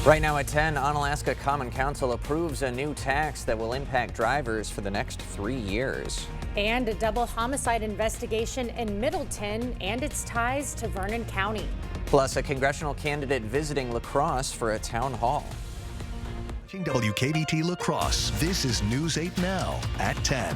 Right now at 10, Onalaska Common Council approves a new tax that will impact drivers for the next 3 years. And a double homicide investigation in Middleton and its ties to Vernon County. Plus, a congressional candidate visiting La Crosse for a town hall. WKBT La Crosse, this is News 8 Now at 10.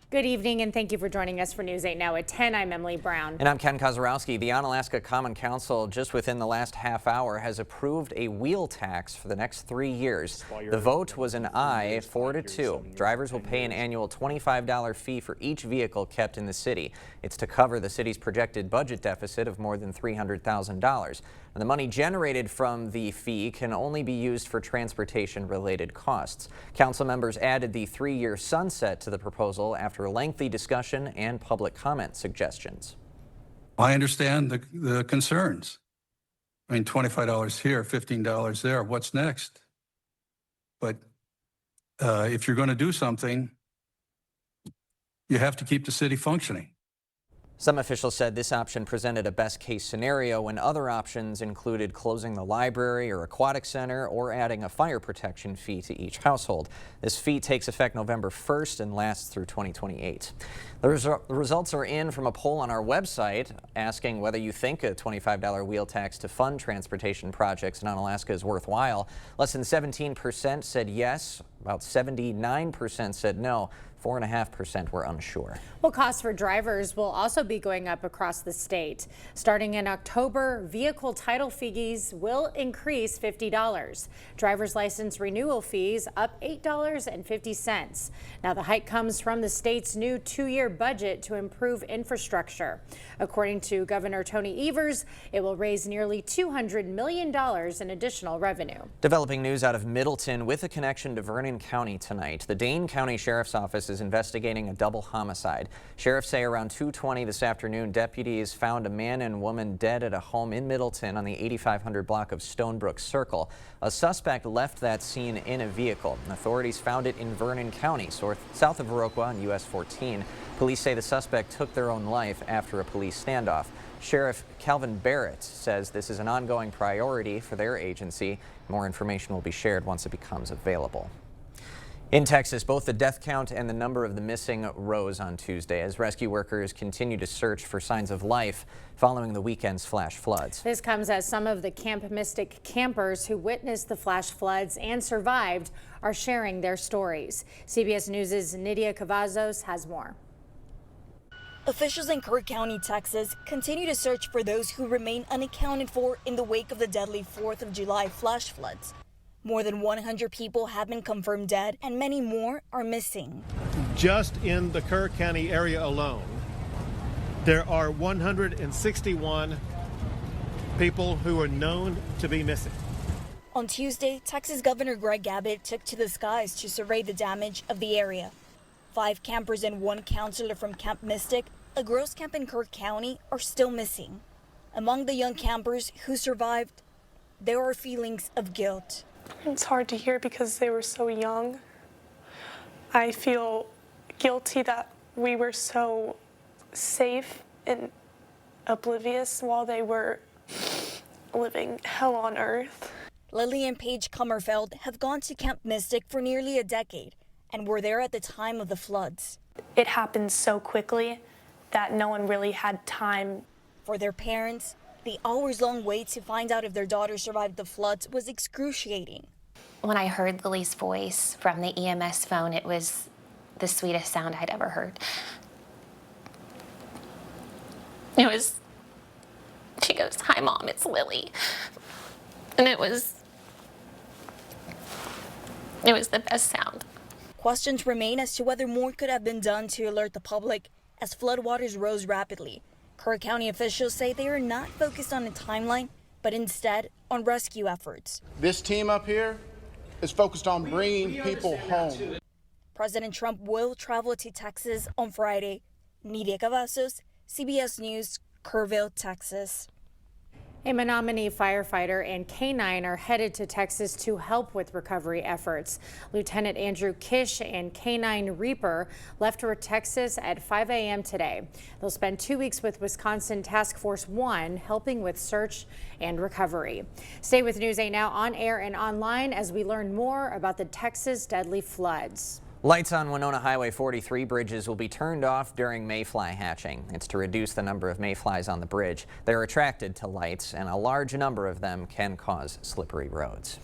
Good evening and thank you for joining us for News 8 Now at 10. I'm Emily Brown. And I'm Ken Kozorowski. The Onalaska Common Council just within the last half hour has approved a wheel tax for the next 3 years. The vote was an aye, 4-2. Drivers will pay an annual $25 fee for each vehicle kept in the city. It's to cover the city's projected budget deficit of more than $300,000. And the money generated from the fee can only be used for transportation-related costs. Council members added the 3-year sunset to the proposal after a lengthy discussion and public comment suggestions. I understand the concerns. I mean, $25 here, $15 there. What's next? But if you're going to do something, you have to keep the city functioning. Some officials said this option presented a best-case scenario when other options included closing the library or aquatic center or adding a fire protection fee to each household. This fee takes effect November 1st and lasts through 2028. The results are in from a poll on our website asking whether you think a $25 wheel tax to fund transportation projects in Onalaska is worthwhile. Less than 17% said yes, about 79% said no. 4.5% were unsure. Well, costs for drivers will also be going up across the state. Starting in October, vehicle title fees will increase $50. Driver's license renewal fees up $8.50. Now, the hike comes from the state's new 2-year budget to improve infrastructure. According to Governor Tony Evers, it will raise nearly $200 million in additional revenue. Developing news out of Middleton with a connection to Vernon County tonight. The Dane County Sheriff's Office is investigating a double homicide. Sheriffs say around 2:20 this afternoon, deputies found a man and woman dead at a home in Middleton on the 8500 block of Stonebrook Circle. A suspect left that scene in a vehicle. Authorities found it in Vernon County, south of Viroqua on US 14. Police say the suspect took their own life after a police standoff. Sheriff Calvin Barrett says this is an ongoing priority for their agency. More information will be shared once it becomes available. In Texas, both the death count and the number of the missing rose on Tuesday as rescue workers continue to search for signs of life following the weekend's flash floods. This comes as some of the Camp Mystic campers who witnessed the flash floods and survived are sharing their stories. CBS News' Nydia Cavazos has more. Officials in Kirk County, Texas, continue to search for those who remain unaccounted for in the wake of the deadly 4th of July flash floods. More than 100 people have been confirmed dead and many more are missing. Just in the Kerr County area alone, there are 161 people who are known to be missing. On Tuesday, Texas Governor Greg Abbott took to the skies to survey the damage of the area. 5 campers and 1 counselor from Camp Mystic, a girls' camp in Kirk County, are still missing. Among the young campers who survived, there are feelings of guilt. It's hard to hear because they were so young. I feel guilty that we were so safe and oblivious while they were living hell on earth. Lily and Paige Kummerfeld have gone to Camp Mystic for nearly a decade and were there at the time of the floods. It happened so quickly that no one really had time. For their parents, the hours-long wait to find out if their daughter survived the floods was excruciating. When I heard Lily's voice from the EMS phone, it was the sweetest sound I'd ever heard. She goes, "Hi, Mom, it's Lily." And it was the best sound. Questions remain as to whether more could have been done to alert the public as floodwaters rose rapidly. Kerr County officials say they are not focused on a timeline, but instead on rescue efforts. This team up here is focused on bringing people home. President Trump will travel to Texas on Friday. Nydia Cavazos, CBS News, Kerrville, Texas. A Menominee firefighter and K-9 are headed to Texas to help with recovery efforts. Lieutenant Andrew Kish and K-9 Reaper left for Texas at 5 a.m. today. They'll spend 2 weeks with Wisconsin Task Force 1 helping with search and recovery. Stay with News 8 Now on air and online as we learn more about the Texas deadly floods. Lights on Winona Highway 43 bridges will be turned off during mayfly hatching. It's to reduce the number of mayflies on the bridge. They're attracted to lights, and a large number of them can cause slippery roads.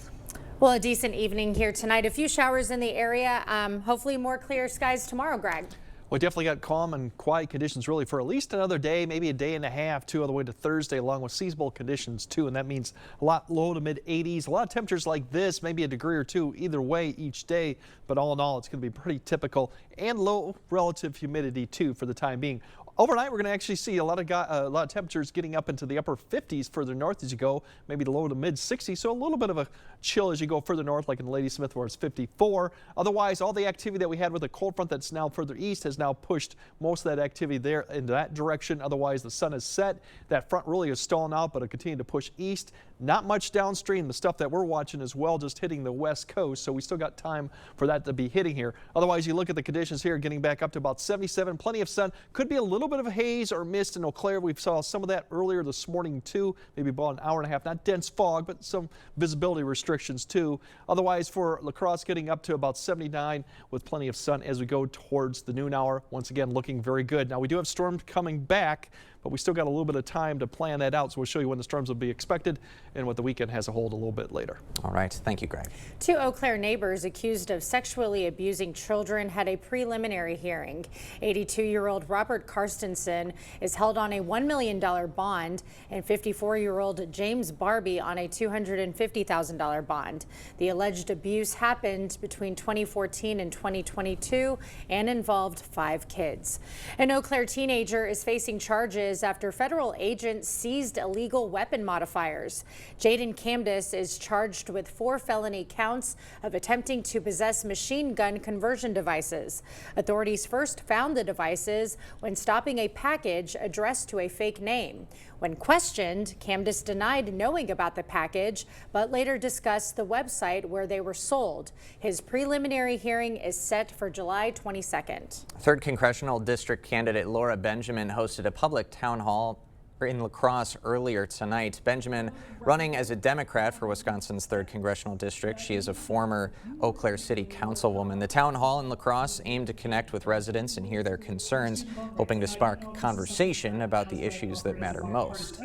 Well, a decent evening here tonight. A few showers in the area. Hopefully more clear skies tomorrow, Greg. We definitely got calm and quiet conditions really for at least another day, maybe a day and a half, too, all the way to Thursday, along with seasonable conditions, too. And that means a lot low to mid 80s, a lot of temperatures like this, maybe a degree or two either way each day. But all in all, it's going to be pretty typical and low relative humidity, too, for the time being. Overnight, we're going to actually see a lot of temperatures getting up into the upper 50s further north as you go, maybe the low to mid 60s. So a little bit of a chill as you go further north, like in Ladysmith where it's 54. Otherwise, all the activity that we had with a cold front that's now further east has now pushed most of that activity there in that direction. Otherwise, the sun is set. That front really is stalling out, but it'll continue to push east. Not much downstream. The stuff that we're watching as well, just hitting the west coast. So we still got time for that to be hitting here. Otherwise, you look at the conditions here, getting back up to about 77. Plenty of sun. Could be a little bit of a haze or mist in Eau Claire. We saw some of that earlier this morning too, maybe about an hour and a half. Not dense fog, but some visibility restrictions too. Otherwise, for La Crosse, getting up to about 79 with plenty of sun as we go towards the noon hour. Once again, looking very good. Now we do have storms coming back, but we still got a little bit of time to plan that out. So we'll show you when the storms will be expected and what the weekend has to hold a little bit later. All right. Thank you, Greg. 2 Eau Claire neighbors accused of sexually abusing children had a preliminary hearing. 82-year-old Robert Karstensen is held on a $1 million bond and 54-year-old James Barbie on a $250,000 bond. The alleged abuse happened between 2014 and 2022 and involved 5 kids. An Eau Claire teenager is facing charges after federal agents seized illegal weapon modifiers. Jaden Camdis is charged with 4 felony counts of attempting to possess machine gun conversion devices. Authorities first found the devices when stopping a package addressed to a fake name. When questioned, Camdis denied knowing about the package, but later discussed the website where they were sold. His preliminary hearing is set for July 22nd. 3rd Congressional District candidate Laura Benjamin hosted a public town hall in La Crosse earlier tonight. Benjamin running as a Democrat for Wisconsin's 3rd Congressional District. She is a former Eau Claire City Councilwoman. The town hall in La Crosse aimed to connect with residents and hear their concerns, hoping to spark conversation about the issues that matter most.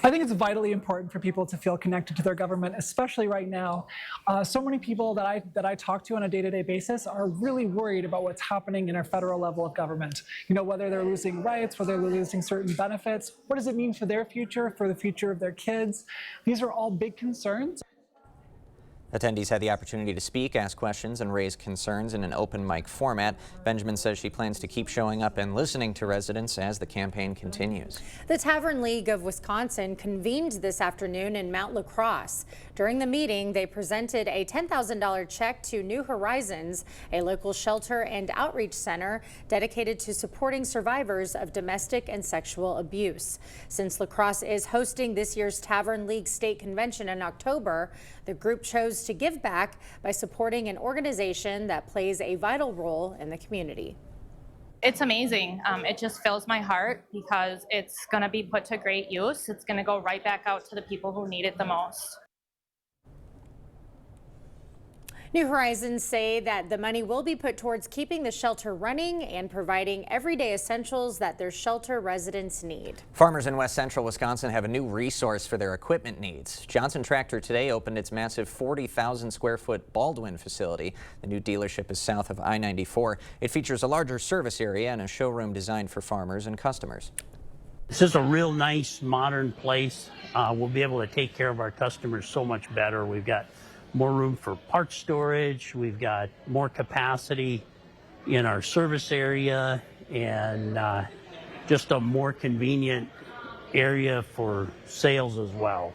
I think it's vitally important for people to feel connected to their government, especially right now. So many people that I talk to on a day-to-day basis are really worried about what's happening in our federal level of government. You know, whether they're losing rights, whether they're losing certain benefits, what does it mean for their future, for the future of their kids? These are all big concerns. Attendees had the opportunity to speak, ask questions, and raise concerns in an open mic format. Benjamin says she plans to keep showing up and listening to residents as the campaign continues. The Tavern League of Wisconsin convened this afternoon in Mount La Crosse. During the meeting, they presented a $10,000 check to New Horizons, a local shelter and outreach center dedicated to supporting survivors of domestic and sexual abuse. Since La Crosse is hosting this year's Tavern League State Convention in October, the group chose to give back by supporting an organization that plays a vital role in the community. It's amazing. It just fills my heart because it's going to be put to great use. It's going to go right back out to the people who need it the most. New Horizons say that the money will be put towards keeping the shelter running and providing everyday essentials that their shelter residents need. Farmers in West Central Wisconsin have a new resource for their equipment needs. Johnson Tractor today opened its massive 40,000 square foot Baldwin facility. The new dealership is south of I-94. It features a larger service area and a showroom designed for farmers and customers. This is a real nice modern place. We'll be able to take care of our customers so much better. We've got more room for parts storage. We've got more capacity in our service area and just a more convenient area for sales as well.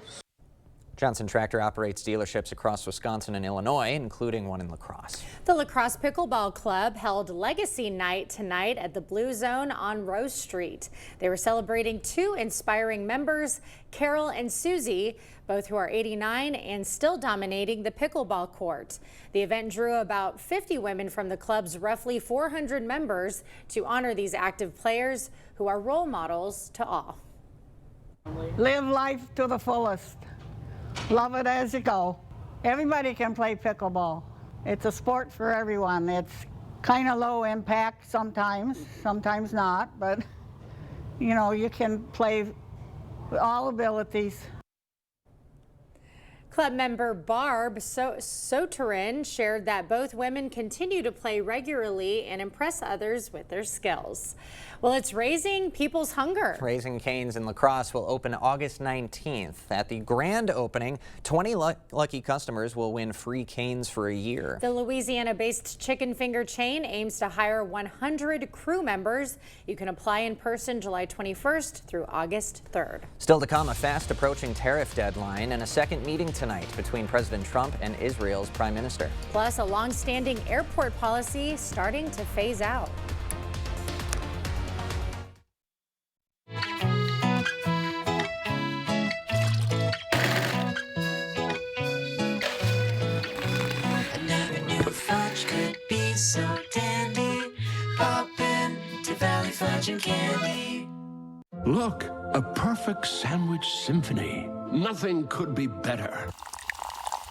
Johnson Tractor operates dealerships across Wisconsin and Illinois, including one in La Crosse. The La Crosse Pickleball Club held Legacy Night tonight at the Blue Zone on Rose Street. They were celebrating two inspiring members, Carol and Susie, both who are 89 and still dominating the pickleball court. The event drew about 50 women from the club's roughly 400 members to honor these active players who are role models to all. Live life to the fullest. Love it as you go. Everybody can play pickleball. It's a sport for everyone. It's kind of low impact sometimes not, but you know, you can play with all abilities. Club member Barb Soterin shared that both women continue to play regularly and impress others with their skills. Well, it's raising people's hunger. Raising Cane's in La Crosse will open August 19th. At the grand opening, 20 lucky customers will win free Cane's for a year. The Louisiana-based chicken finger chain aims to hire 100 crew members. You can apply in person July 21st through August 3rd. Still to come, a fast approaching tariff deadline and a second meeting tonight between President Trump and Israel's Prime Minister. Plus, a long-standing airport policy starting to phase out. So dandy, pop into Valley Fudge and Candy. Look, a perfect sandwich symphony. Nothing could be better.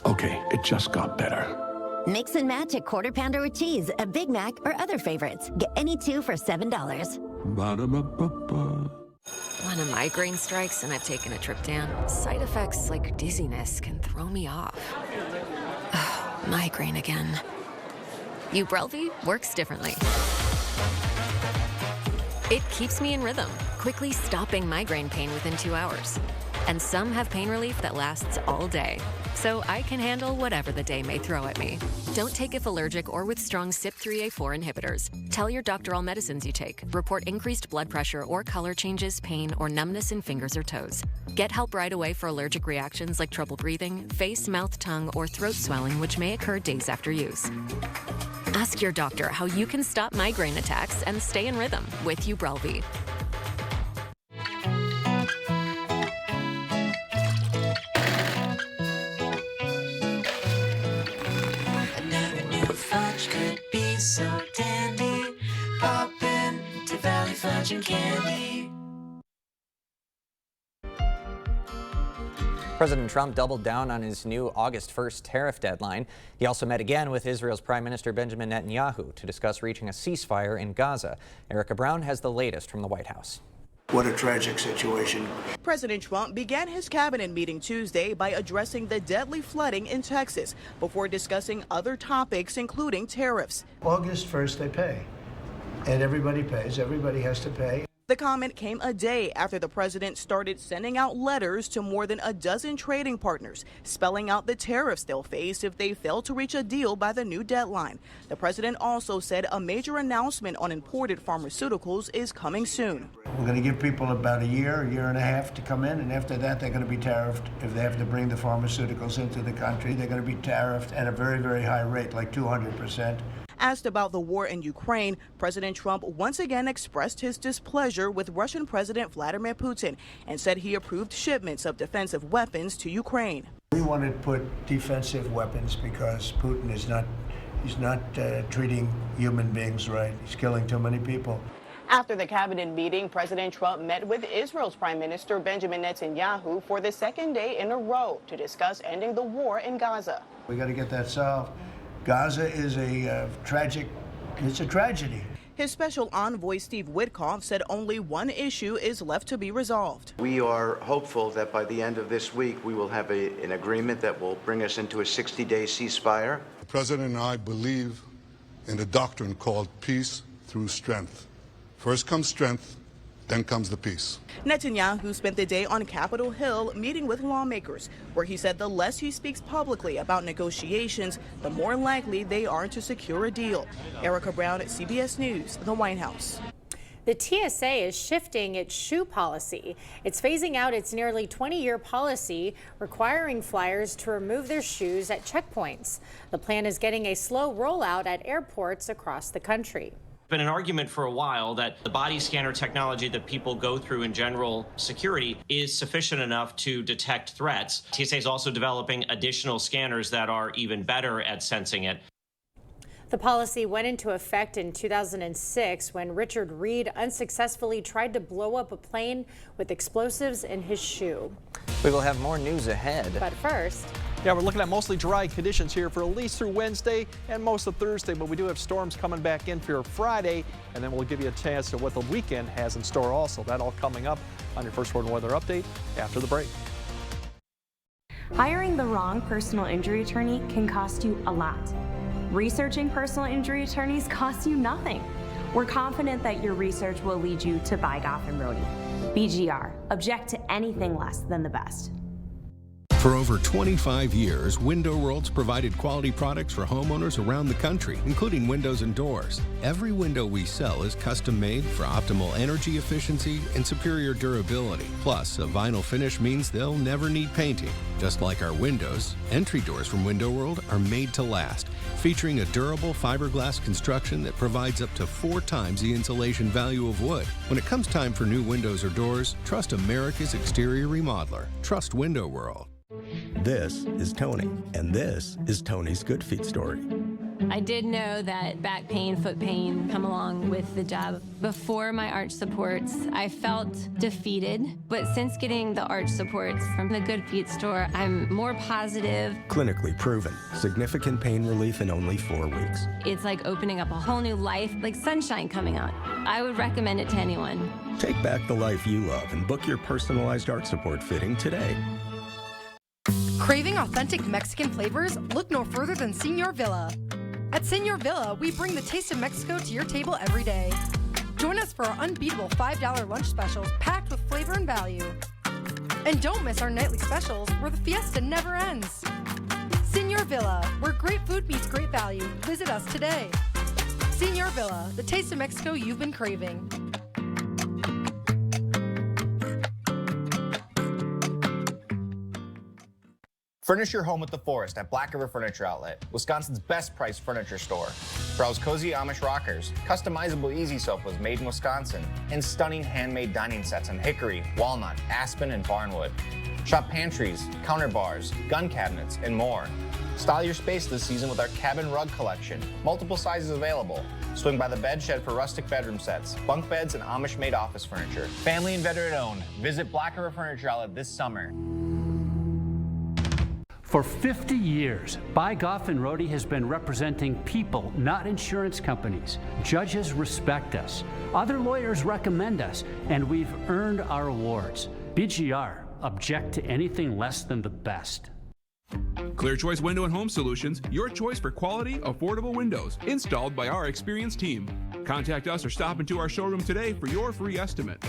Okay, it just got better. Mix and match a Quarter Pounder with cheese, a Big Mac, or other favorites. Get any two for $7. Ba-da-ba-ba-ba. When a migraine strikes and I've taken a Triptan, side effects like dizziness can throw me off. Migraine again. Ubrelvy works differently. It keeps me in rhythm, quickly stopping migraine pain within 2 hours. And some have pain relief that lasts all day, so I can handle whatever the day may throw at me. Don't take if allergic or with strong CYP3A4 inhibitors. Tell your doctor all medicines you take. Report increased blood pressure or color changes, pain, or numbness in fingers or toes. Get help right away for allergic reactions like trouble breathing, face, mouth, tongue, or throat swelling, which may occur days after use. Ask your doctor how you can stop migraine attacks and stay in rhythm with Ubrelvy. I never knew fudge could be so dandy. Pop into Valley Fudge and Candy. President Trump doubled down on his new August 1st tariff deadline. He also met again with Israel's Prime Minister Benjamin Netanyahu to discuss reaching a ceasefire in Gaza. Erica Brown has the latest from the White House. What a tragic situation. President Trump began his cabinet meeting Tuesday by addressing the deadly flooding in Texas before discussing other topics, including tariffs. August 1st, they pay. And everybody pays. Everybody has to pay. The comment came a day after the president started sending out letters to more than a dozen trading partners, spelling out the tariffs they'll face if they fail to reach a deal by the new deadline. The president also said a major announcement on imported pharmaceuticals is coming soon. We're going to give people about a year and a half to come in, and after that they're going to be tariffed. If they have to bring the pharmaceuticals into the country, they're going to be tariffed at a very, very high rate, like 200%. Asked about the war in Ukraine, President Trump once again expressed his displeasure with Russian President Vladimir Putin and said he approved shipments of defensive weapons to Ukraine. We want to put defensive weapons because Putin is not treating human beings right. He's killing too many people. After the cabinet meeting, President Trump met with Israel's Prime Minister Benjamin Netanyahu for the second day in a row to discuss ending the war in Gaza. We got to get that solved. Gaza is it's a tragedy. His special envoy, Steve Witkoff, said only one issue is left to be resolved. We are hopeful that by the end of this week, we will have an agreement that will bring us into a 60-day ceasefire. The President and I believe in a doctrine called peace through strength. First comes strength, then comes the peace. Netanyahu spent the day on Capitol Hill meeting with lawmakers, where he said the less he speaks publicly about negotiations, the more likely they are to secure a deal. Erica Brown, CBS News, the White House. The TSA is shifting its shoe policy. It's phasing out its nearly 20-year policy requiring flyers to remove their shoes at checkpoints. The plan is getting a slow rollout at airports across the country. Been an argument for a while that the body scanner technology that people go through in general security is sufficient enough to detect threats. TSA is also developing additional scanners that are even better at sensing it. The policy went into effect in 2006 when Richard Reed unsuccessfully tried to blow up a plane with explosives in his shoe. We will have more news ahead. But first, yeah, we're looking at mostly dry conditions here for at least through Wednesday and most of Thursday, but we do have storms coming back in for Friday, and then we'll give you a chance to what the weekend has in store also. That all coming up on your First Warn Weather Update after the break. Hiring the wrong personal injury attorney can cost you a lot. Researching personal injury attorneys costs you nothing. We're confident that your research will lead you to buy Goff & Rohde. BGR, object to anything less than the best. For over 25 years, Window World's provided quality products for homeowners around the country, including windows and doors. Every window we sell is custom made for optimal energy efficiency and superior durability. Plus, a vinyl finish means they'll never need painting. Just like our windows, entry doors from Window World are made to last, featuring a durable fiberglass construction that provides up to 4 times the insulation value of wood. When it comes time for new windows or doors, trust America's exterior remodeler. Trust Window World. This is Tony, and this is Tony's Good Feet story. I did know that back pain, foot pain come along with the job. Before my arch supports, I felt defeated, but since getting the arch supports from the Good Feet store, I'm more positive. Clinically proven, significant pain relief in only 4 weeks. It's like opening up a whole new life, like sunshine coming out. I would recommend it to anyone. Take back the life you love and book your personalized arch support fitting today. Craving authentic Mexican flavors? Look no further than Señor Villa. At Señor Villa, we bring the taste of Mexico to your table every day. Join us for our unbeatable $5 lunch specials packed with flavor and value. And don't miss our nightly specials where the fiesta never ends. Señor Villa, where great food meets great value. Visit us today. Señor Villa, the taste of Mexico you've been craving. Furnish your home with the Forest at Black River Furniture Outlet, Wisconsin's best priced furniture store. Browse cozy Amish rockers, customizable easy sofas made in Wisconsin, and stunning handmade dining sets in hickory, walnut, aspen, and barnwood. Shop pantries, counter bars, gun cabinets, and more. Style your space this season with our cabin rug collection, multiple sizes available. Swing by the bed shed for rustic bedroom sets, bunk beds, and Amish-made office furniture. Family and veteran owned. Visit Black River Furniture Outlet this summer. For 50 years, Buy Goff & Rohde has been representing people, not insurance companies. Judges respect us. Other lawyers recommend us, and we've earned our awards. BGR, object to anything less than the best. Clear Choice Window and Home Solutions, your choice for quality, affordable windows, installed by our experienced team. Contact us or stop into our showroom today for your free estimate.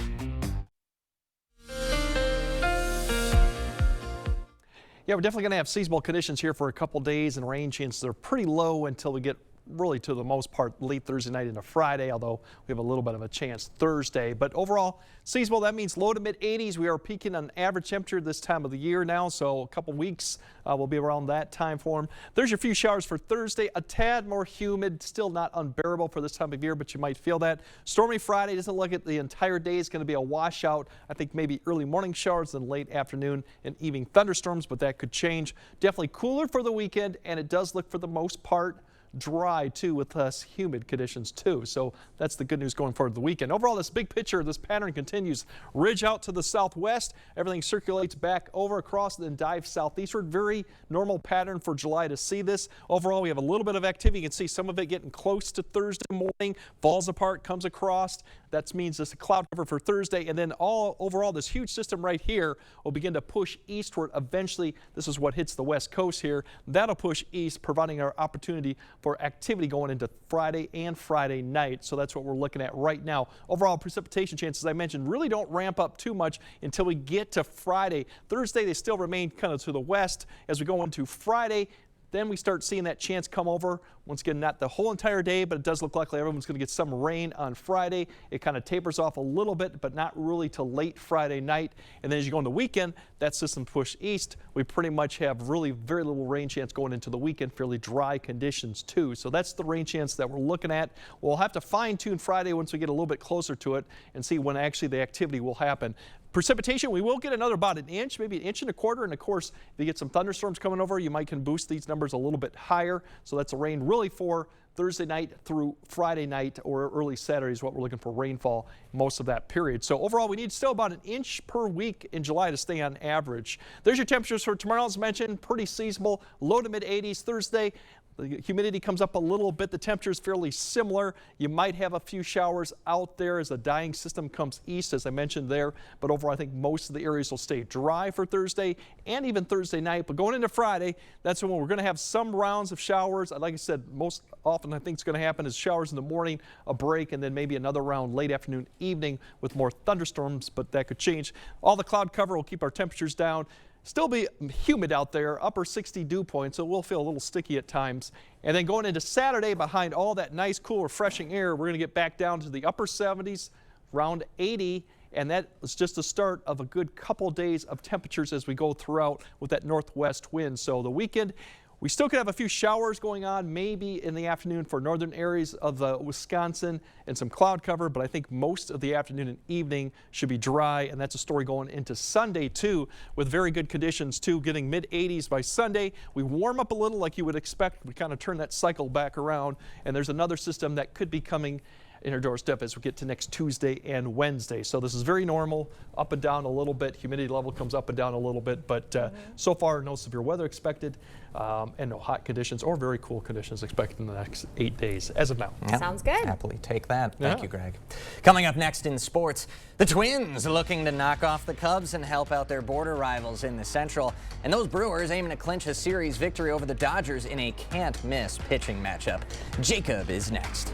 Yeah, we're definitely going to have seasonal conditions here for a couple days, and rain chances are pretty low until we get really to the most part late Thursday night into Friday, although we have a little bit of a chance Thursday. But overall, seasonal, that means low to mid 80s. We are peaking on average temperature this time of the year now, so a couple weeks will be around that time form. There's your few showers for Thursday, a tad more humid, still not unbearable for this time of year, but you might feel that. Stormy Friday doesn't look at the entire day. It's going to be a washout. I think maybe early morning showers, then late afternoon and evening thunderstorms, but that could change. Definitely cooler for the weekend, and it does look for the most part dry too, with less humid conditions too. So that's the good news going forward the weekend. Overall, this big picture, this pattern continues. Ridge out to the southwest, everything circulates back over across, then dives southeastward. Very normal pattern for July to see this. Overall, we have a little bit of activity. You can see some of it getting close to Thursday morning, falls apart, comes across. That means it's a cloud cover for Thursday, and then overall this huge system right here will begin to push eastward. Eventually, this is what hits the west coast here. That'll push east, providing our opportunity for activity going into Friday and Friday night. So that's what we're looking at right now. Overall precipitation chances, I mentioned, really don't ramp up too much until we get to Friday. Thursday, they still remain kind of to the west. As we go into Friday, Then we start seeing that chance come over. Once again, not the whole entire day, but it does look like everyone's going to get some rain on Friday. It kind of tapers off a little bit, but not really till late Friday night. And then as you go in the weekend, that system push east. We pretty much have really very little rain chance going into the weekend, fairly dry conditions too. So that's the rain chance that we're looking at. We'll have to fine tune Friday once we get a little bit closer to it and see when actually the activity will happen. Precipitation, we will get another about an inch, maybe 1.25 inches. And of course, if you get some thunderstorms coming over, you might can boost these numbers a little bit higher. So that's a rain really for Thursday night through Friday night or early Saturday is what we're looking for rainfall most of that period. So overall, we need still about an inch per week in July to stay on average. There's your temperatures for tomorrow, as mentioned, pretty seasonable, low to mid 80s. Thursday, the humidity comes up a little bit. The temperature is fairly similar. You might have a few showers out there as the dying system comes east, as I mentioned there. But overall, I think most of the areas will stay dry for Thursday and even Thursday night. But going into Friday, that's when we're going to have some rounds of showers. Like I said, most often I think it's going to happen is showers in the morning, a break, and then maybe another round late afternoon, evening with more thunderstorms. But that could change. All the cloud cover will keep our temperatures down. Still be humid out there, upper 60 dew point, so we'll feel a little sticky at times. And then going into Saturday, behind all that nice, cool, refreshing air, we're going to get back down to the upper 70s, around 80, and that is just the start of a good couple days of temperatures as we go throughout with that northwest wind. So the weekend, we still could have a few showers going on, maybe in the afternoon for northern areas of Wisconsin and some cloud cover, but I think most of the afternoon and evening should be dry, and that's a story going into Sunday too, with very good conditions too, getting mid 80s by Sunday. We warm up a little like you would expect. We kind of turn that cycle back around, and there's another system that could be coming in our doorstep as we get to next Tuesday and Wednesday. So this is very normal, up and down a little bit. Humidity level comes up and down a little bit, but so far no severe weather expected and no hot conditions or very cool conditions expected in the next 8 days as of now. Yep. Sounds good. Happily take that. Thank you, Greg. Coming up next in sports, the Twins looking to knock off the Cubs and help out their border rivals in the Central. And those Brewers aiming to clinch a series victory over the Dodgers in a can't-miss pitching matchup. Jacob is next.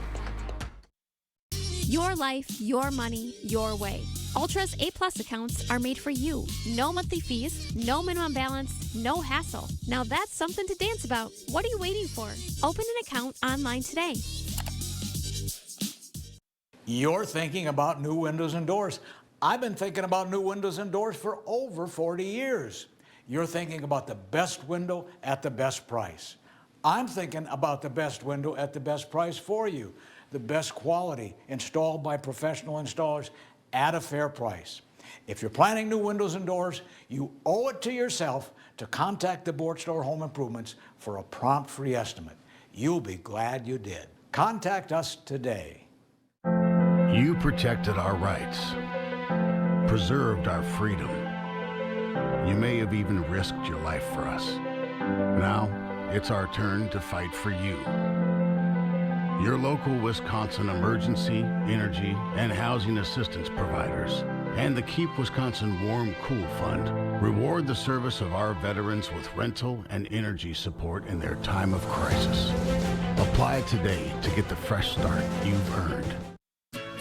Your life, your money, your way. Ultra's A+ accounts are made for you. No monthly fees, no minimum balance, no hassle. Now that's something to dance about. What are you waiting for? Open an account online today. You're thinking about new windows and doors. I've been thinking about new windows and doors for over 40 years. You're thinking about the best window at the best price. I'm thinking about the best window at the best price for you. The best quality, installed by professional installers at a fair price. If you're planning new windows and doors, you owe it to yourself to contact the Board Store Home Improvements for a prompt free estimate. You'll be glad you did. Contact us today. You protected our rights, preserved our freedom. You may have even risked your life for us. Now, it's our turn to fight for you. Your local Wisconsin emergency, energy, and housing assistance providers, and the Keep Wisconsin Warm Cool Fund reward the service of our veterans with rental and energy support in their time of crisis. Apply today to get the fresh start you've earned.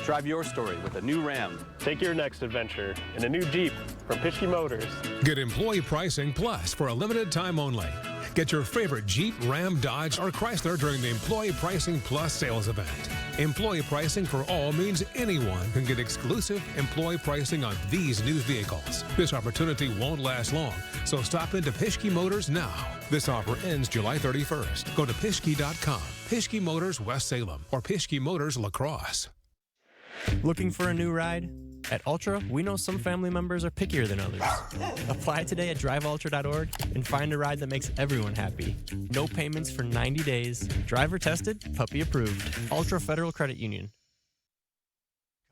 Drive your story with a new Ram. Take your next adventure in a new Jeep from Pischke Motors. Get employee pricing plus for a limited time only. Get your favorite Jeep, Ram, Dodge, or Chrysler during the Employee Pricing Plus sales event. Employee pricing for all means anyone can get exclusive employee pricing on these new vehicles. This opportunity won't last long, so stop into Pischke Motors now. This offer ends July 31st. Go to Pischke.com, Pischke Motors West Salem, or Pischke Motors La Crosse. Looking for a new ride? At Ultra, we know some family members are pickier than others. Apply today at driveultra.org and find a ride that makes everyone happy. No payments for 90 days. Driver tested, puppy approved. Ultra Federal Credit Union.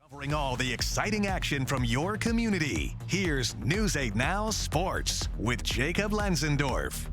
Covering all the exciting action from your community. Here's News 8 Now Sports with Jacob Lenzendorf.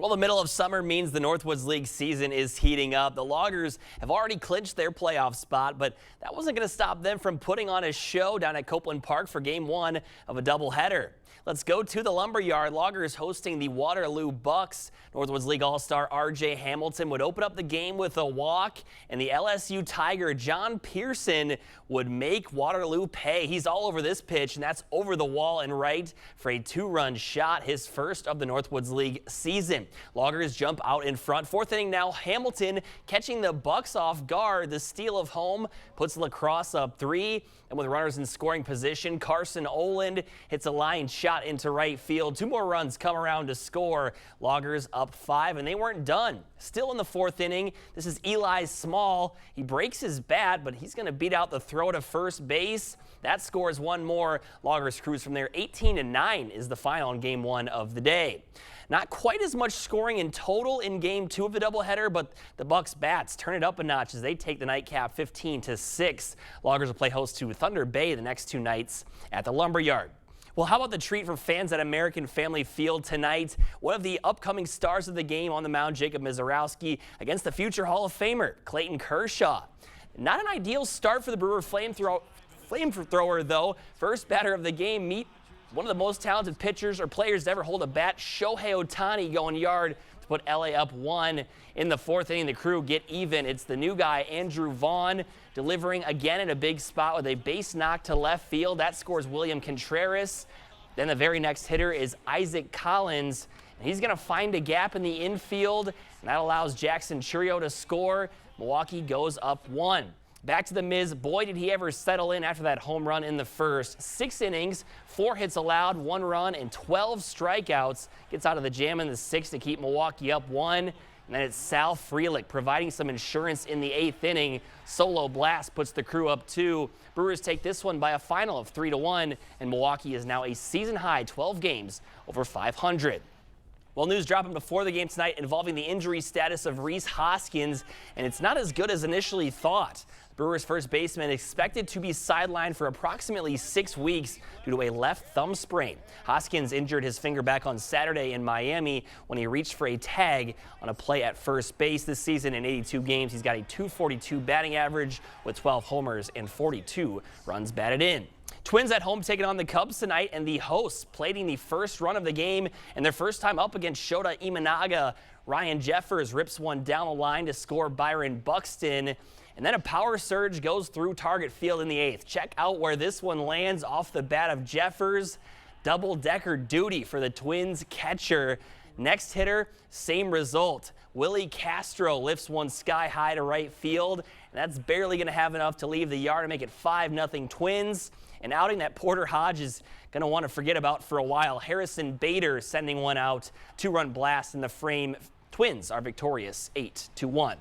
Well, the middle of summer means the Northwoods League season is heating up. The Loggers have already clinched their playoff spot, but that wasn't going to stop them from putting on a show down at Copeland Park for Game 1 of a doubleheader. Let's go to the Lumberyard. Loggers hosting the Waterloo Bucks. Northwoods League All-Star R.J. Hamilton would open up the game with a walk, and the LSU Tiger John Pearson would make Waterloo pay. He's all over this pitch, and that's over the wall and right for a 2-run shot, his first of the Northwoods League season. Loggers jump out in front. Fourth inning now, Hamilton catching the Bucks off guard. The steal of home puts Lacrosse up 3, and with runners in scoring position, Carson Oland hits a line shot into right field. 2 more runs come around to score. Loggers up 5, and they weren't done. Still in the 4th inning, this is Eli Small. He breaks his bat, but he's going to beat out the throw to first base. That scores 1 more. Loggers cruise from there. 18-9 is the final in Game 1 of the day. Not quite as much scoring in total in Game 2 of the doubleheader, but the Bucks bats turn it up a notch as they take the nightcap 15-6. Loggers will play host to Thunder Bay the next 2 nights at the Lumberyard. Well, how about the treat for fans at American Family Field tonight? One of the upcoming stars of the game on the mound, Jacob Misiorowski, against the future Hall of Famer, Clayton Kershaw. Not an ideal start for the Brewer flamethrower, though. First batter of the game, meet one of the most talented pitchers or players to ever hold a bat, Shohei Ohtani, going yard to put LA up 1 in the 4th inning. The Crew get even. It's the new guy, Andrew Vaughn, delivering again in a big spot with a base knock to left field. That scores William Contreras. Then the very next hitter is Isaac Collins. And he's going to find a gap in the infield, and that allows Jackson Churio to score. Milwaukee goes up 1. Back to the Miz. Boy, did he ever settle in after that home run in the first. 6 innings, 4 hits allowed, 1 run, and 12 strikeouts. Gets out of the jam in the 6th to keep Milwaukee up 1. And then it's Sal Frelick providing some insurance in the 8th inning. Solo blast puts the Crew up 2. Brewers take this one by a final of 3-1, and Milwaukee is now a season-high 12 games over 500. Well, news dropping before the game tonight involving the injury status of Rhys Hoskins, and it's not as good as initially thought. Brewers first baseman expected to be sidelined for approximately 6 weeks due to a left thumb sprain. Hoskins injured his finger back on Saturday in Miami when he reached for a tag on a play at first base. This season in 82 games, he's got a .242 batting average with 12 homers and 42 runs batted in. Twins at home taking on the Cubs tonight, and the hosts plating the first run of the game and their first time up against Shota Imanaga. Ryan Jeffers rips one down the line to score Byron Buxton. And then a power surge goes through target field in the 8th. Check out where this one lands off the bat of Jeffers. Double-decker duty for the Twins catcher. Next hitter, same result. Willie Castro lifts one sky high to right field, and that's barely going to have enough to leave the yard and make it 5-0 Twins. An outing that Porter Hodge is going to want to forget about for a while. Harrison Bader sending one out. 2-run blast in the frame. Twins are victorious 8-1.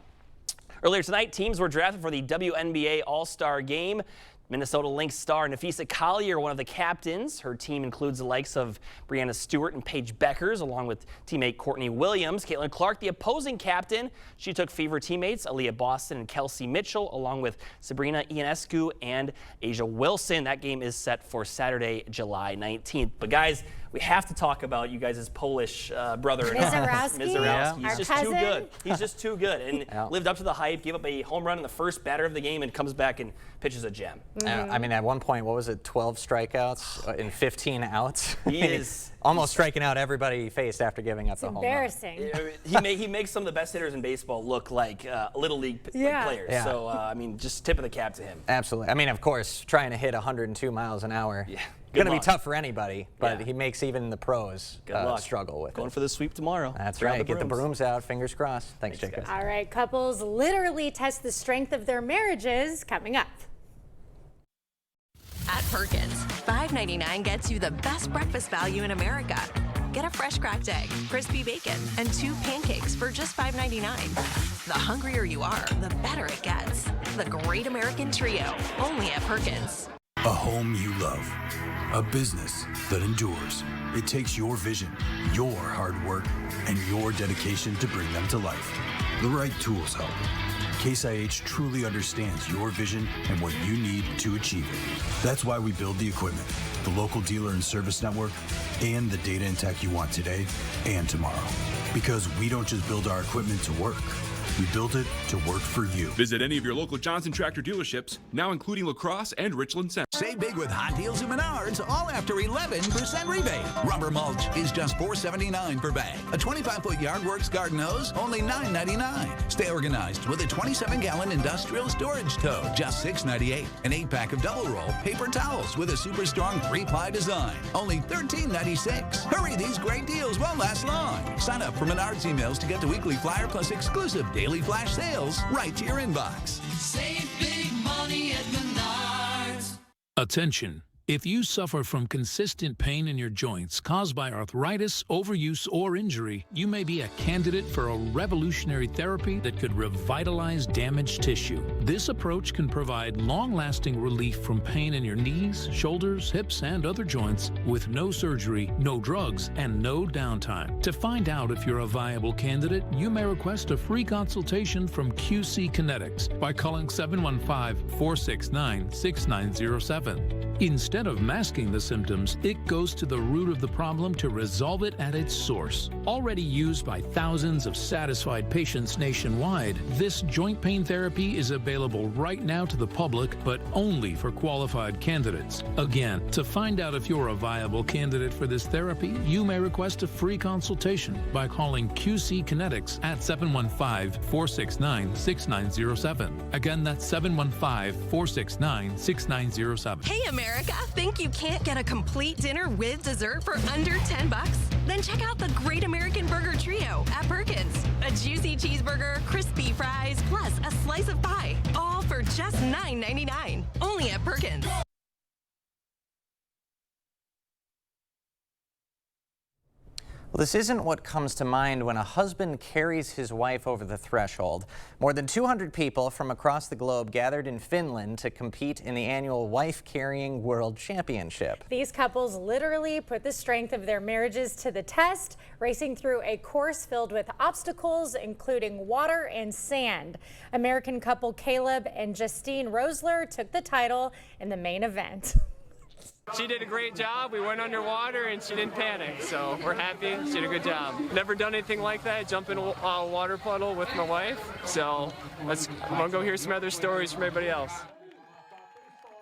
Earlier tonight, teams were drafted for the WNBA All-Star Game. Minnesota Lynx star Nafisa Collier, one of the captains. Her team includes the likes of Brianna Stewart and Paige Beckers, along with teammate Courtney Williams. Caitlin Clark, the opposing captain. She took Fever teammates Aaliyah Boston and Kelsey Mitchell, along with Sabrina Ionescu and Asia Wilson. That game is set for Saturday, July 19th. But guys, we have to talk about you guys' Polish brother. Misiorowski. Yeah. He's Our just cousin. too good. He's just too good. And lived up to the hype, gave up a home run in the first batter of the game, and comes back and pitches a gem. I mean, at one point, what was it, 12 strikeouts in 15 outs? He is almost striking out everybody he faced after giving up the home run. Embarrassing. He makes some of the best hitters in baseball look like Little League players. Yeah. So, I mean, just tip of the cap to him. Absolutely. I mean, of course, trying to hit 102 miles an hour. Yeah. Going to be tough for anybody, but Yeah. he makes even the pros struggle with Going it. for the sweep tomorrow. That's Grab right. Get the brooms. brooms out. Fingers crossed. Thanks, Jacob. All right, couples literally test the strength of their marriages coming up. At Perkins, $5.99 gets you the best breakfast value in America. Get a fresh cracked egg, crispy bacon, and 2 pancakes for just $5.99. The hungrier you are, the better it gets. The Great American Trio, only at Perkins. A home you love. A business that endures. It takes your vision, your hard work, and your dedication to bring them to life. The right tools help. Case IH truly understands your vision and what you need to achieve it. That's why we build the equipment, the local dealer and service network, and the data and tech you want today and tomorrow. Because we don't just build our equipment to work. We built it to work for you. Visit any of your local Johnson Tractor dealerships, now including La Crosse and Richland Center. Save big with hot deals at Menards, all after 11% rebate. Rubber mulch is just $4.79 per bag. A 25-foot Yardworks garden hose, only $9.99. Stay organized with a 27-gallon industrial storage tote, just $6.98. An 8-pack of double roll paper towels with a super strong 3-ply design, only $13.96. Hurry, these great deals won't last long. Sign up for Menards emails to get the weekly flyer plus exclusive daily flash sales right to your inbox. Save big money at Menards. Attention. If you suffer from consistent pain in your joints caused by arthritis, overuse, or injury, you may be a candidate for a revolutionary therapy that could revitalize damaged tissue. This approach can provide long-lasting relief from pain in your knees, shoulders, hips, and other joints with no surgery, no drugs, and no downtime. To find out if you're a viable candidate, you may request a free consultation from QC Kinetics by calling 715-469-6907. Instead of masking the symptoms, it goes to the root of the problem to resolve it at its source. Already used by thousands of satisfied patients nationwide, this joint pain therapy is available right now to the public, but only for qualified candidates. Again, to find out if you're a viable candidate for this therapy, you may request a free consultation by calling QC Kinetics at 715-469-6907. Again, that's 715-469-6907. Hey, America, think you can't get a complete dinner with dessert for under $10? Then check out the Great American Burger Trio at Perkins. A juicy cheeseburger, crispy fries, plus a slice of pie, all for just $9.99. Only at Perkins. Well, this isn't what comes to mind when a husband carries his wife over the threshold. More than 200 people from across the globe gathered in Finland to compete in the annual Wife Carrying World Championship. These couples literally put the strength of their marriages to the test, racing through a course filled with obstacles, including water and sand. American couple Caleb and Justine Rosler took the title in the main event. She did a great job. We went underwater and she didn't panic, so we're happy. She did a good job. Never done anything like that, jump in a water puddle with my wife. So I'm gonna go hear some other stories from everybody else.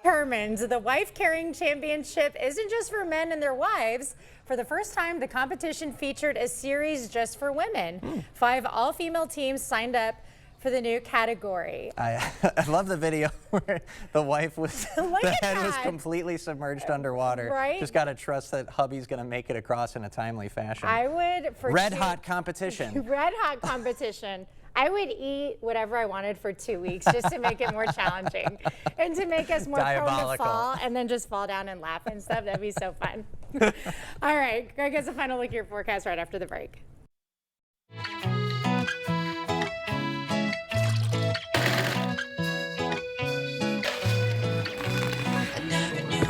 Determined, the Wife Carrying Championship isn't just for men and their wives. For the first time, the competition featured a series just for women. 5 all-female teams signed up for the new category. I love the video where the wife was, the head was completely submerged underwater. Right? Just gotta trust that hubby's gonna make it across in a timely fashion. I would for Red hot competition. Red hot competition. I would eat whatever I wanted for 2 weeks just to make it more challenging and to make us more prone to fall and then just fall down and laugh and stuff. That'd be so fun. All right, Greg has a final look at your forecast right after the break.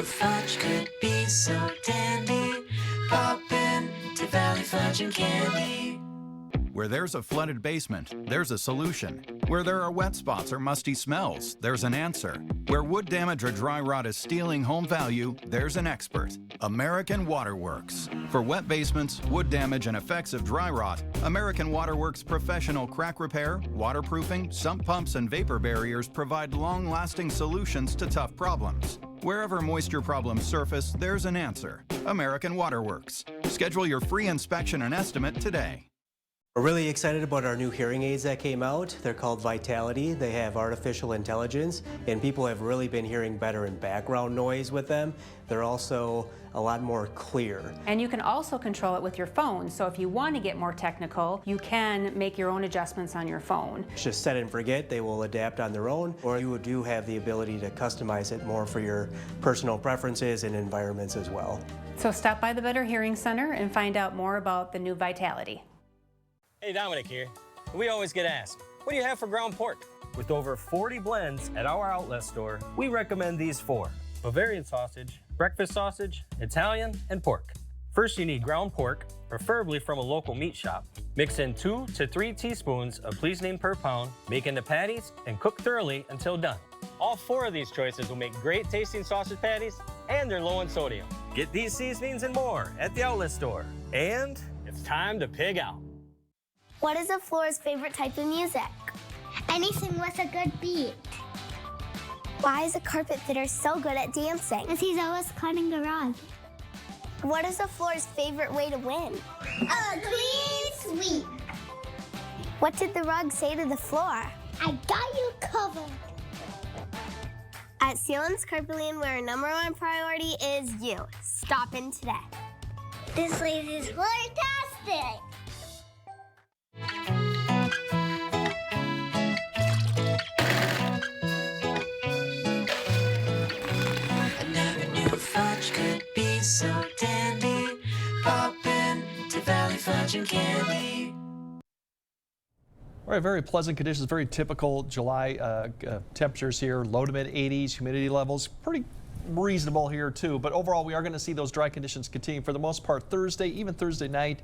Fudge could be so dandy. Pop in to Valley Fudge and Candy. Where there's a flooded basement, there's a solution. Where there are wet spots or musty smells, there's an answer. Where wood damage or dry rot is stealing home value, there's an expert. American Waterworks. For wet basements, wood damage, and effects of dry rot, American Waterworks professional crack repair, waterproofing, sump pumps, and vapor barriers provide long-lasting solutions to tough problems. Wherever moisture problems surface, there's an answer. American Waterworks. Schedule your free inspection and estimate today. We're really excited about our new hearing aids that came out. They're called Vitality. They have artificial intelligence, and people have really been hearing better in background noise with them. They're also a lot more clear. And you can also control it with your phone. So if you want to get more technical, you can make your own adjustments on your phone. It's just set and forget. They will adapt on their own, or you do have the ability to customize it more for your personal preferences and environments as well. So stop by the Better Hearing Center and find out more about the new Vitality. Hey, Dominic here. We always get asked, what do you have for ground pork? With over 40 blends at our outlet store, we recommend these 4: Bavarian sausage, breakfast sausage, Italian, and pork. First, you need ground pork, preferably from a local meat shop. Mix in 2 to 3 teaspoons of Please Name per pound, make into patties, and cook thoroughly until done. All 4 of these choices will make great tasting sausage patties, and they're low in sodium. Get these seasonings and more at the outlet store. And it's time to pig out. What is a floor's favorite type of music? Anything with a good beat. Why is a carpet fitter so good at dancing? Because he's always cutting the rug. What is the floor's favorite way to win? A clean sweep. What did the rug say to the floor? I got you covered. At Sealands Carpeting, where our #1 priority is you. Stop in today. This place is fantastic. I never knew fudge could be so dandy. Pop in to Valley Fudge and Candy. All right, very pleasant conditions, very typical July temperatures here, low to mid 80s, humidity levels, pretty reasonable here too. But overall, we are going to see those dry conditions continue for the most part Thursday, even Thursday night.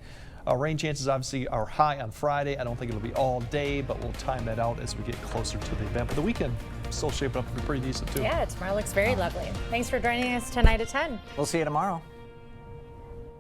Rain chances obviously are high on Friday. I don't think it'll be all day, but we'll time that out as we get closer to the event. But the weekend still shaping up to be pretty decent too. Yeah, tomorrow looks very lovely. Thanks for joining us tonight at 10. We'll see you tomorrow.